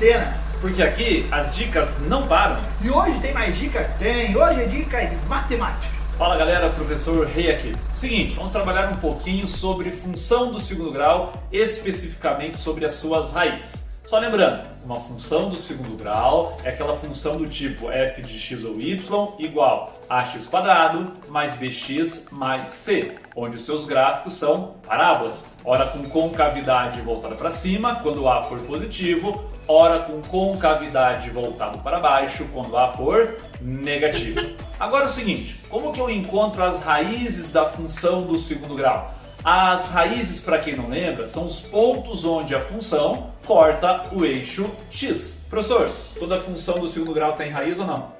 quarentena. Porque aqui as dicas não param. E hoje tem mais dica? Tem. Hoje é dica de matemática. Fala galera, professor Rei aqui. Seguinte, vamos trabalhar um pouquinho sobre função do segundo grau, especificamente sobre as suas raízes. Só lembrando, uma função do segundo grau é aquela função do tipo f de x ou y igual a x² mais bx mais c, onde os seus gráficos são parábolas, ora com concavidade voltada para cima, quando A for positivo, ora com concavidade voltado para baixo, quando A for negativo. Agora é o seguinte, como que eu encontro as raízes da função do segundo grau? As raízes, para quem não lembra, são os pontos onde a função corta o eixo x. Professor, toda função do segundo grau tem raiz ou não?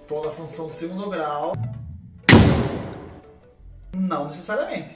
Toda função do segundo grau... Não necessariamente.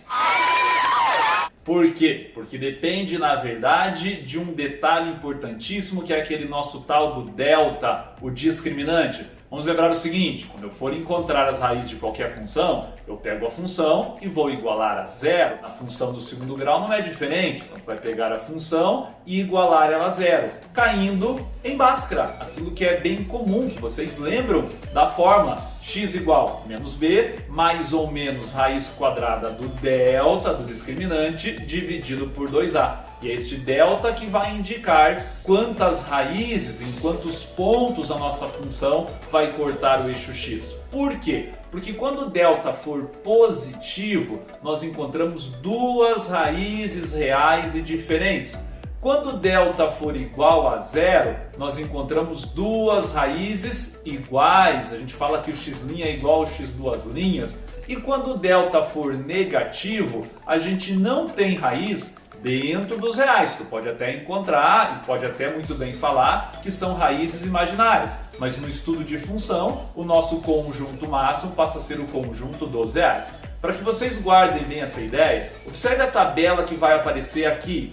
Por quê? Porque depende, na verdade, de um detalhe importantíssimo, que é aquele nosso tal do delta, o discriminante. Vamos lembrar o seguinte, quando eu for encontrar as raízes de qualquer função, eu pego a função e vou igualar a zero. Na função do segundo grau não é diferente, então vai pegar a função e igualar ela a zero, caindo em Bhaskara, aquilo que é bem comum, que vocês lembram da fórmula x igual menos b, mais ou menos raiz quadrada do delta, do discriminante, dividido por 2a. E é este delta que vai indicar quantas raízes, em quantos pontos a nossa função vai cortar o eixo x. Por quê? Porque quando o delta for positivo, nós encontramos duas raízes reais e diferentes. Quando o delta for igual a zero, nós encontramos duas raízes iguais. A gente fala que o x' é igual ao x duas linhas. E quando o delta for negativo, a gente não tem raiz dentro dos reais. Tu pode até encontrar e pode até muito bem falar que são raízes imaginárias, mas no estudo de função, o nosso conjunto máximo passa a ser o conjunto dos reais. Para que vocês guardem bem essa ideia, observe a tabela que vai aparecer aqui,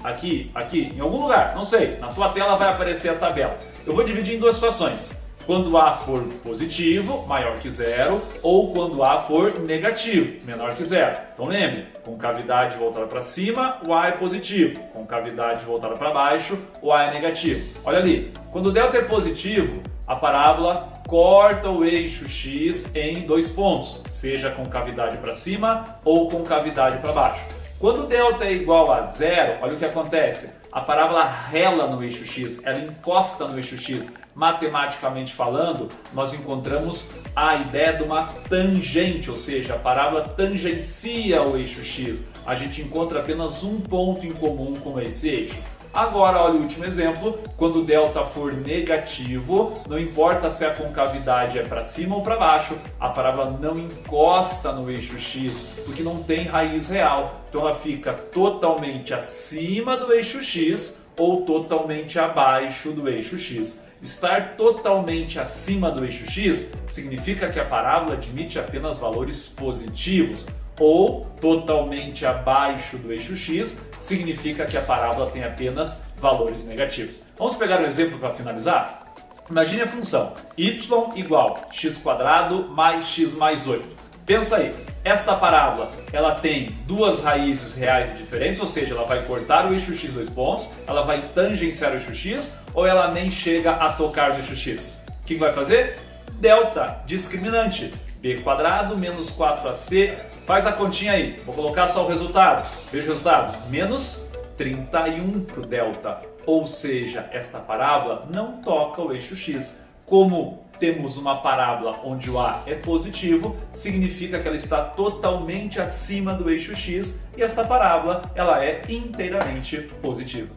em algum lugar, não sei, na tua tela vai aparecer a tabela. Eu vou dividir em duas situações. Quando A for positivo, maior que zero, ou quando A for negativo, menor que zero. Então lembre, concavidade voltada para cima, o A é positivo. Concavidade voltada para baixo, o A é negativo. Olha ali, quando o delta é positivo, a parábola corta o eixo x em dois pontos, seja concavidade para cima ou concavidade para baixo. Quando o delta é igual a zero, olha o que acontece. A parábola rela no eixo x, ela encosta no eixo x. Matematicamente falando, nós encontramos a ideia de uma tangente, ou seja, a parábola tangencia o eixo x. A gente encontra apenas um ponto em comum com esse eixo. Agora, olha o último exemplo, quando o delta for negativo, não importa se a concavidade é para cima ou para baixo, a parábola não encosta no eixo x, porque não tem raiz real. Então ela fica totalmente acima do eixo x ou totalmente abaixo do eixo x. Estar totalmente acima do eixo x significa que a parábola admite apenas valores positivos, ou totalmente abaixo do eixo x significa que a parábola tem apenas valores negativos. Vamos pegar um exemplo para finalizar? Imagine a função y igual x² mais x mais 8. Pensa aí, esta parábola ela tem duas raízes reais e diferentes, ou seja, ela vai cortar o eixo x dois pontos, ela vai tangenciar o eixo x, ou ela nem chega a tocar no eixo x. O que vai fazer? Delta, discriminante, b² menos 4ac, faz a continha aí, vou colocar só o resultado, veja o resultado, menos 31 para o delta, ou seja, esta parábola não toca o eixo x. Como temos uma parábola onde o A é positivo, significa que ela está totalmente acima do eixo x e esta parábola ela é inteiramente positiva.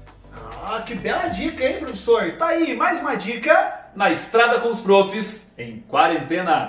Ah, que bela dica, hein, professor? Tá aí, mais uma dica na Estrada com os Profs em quarentena.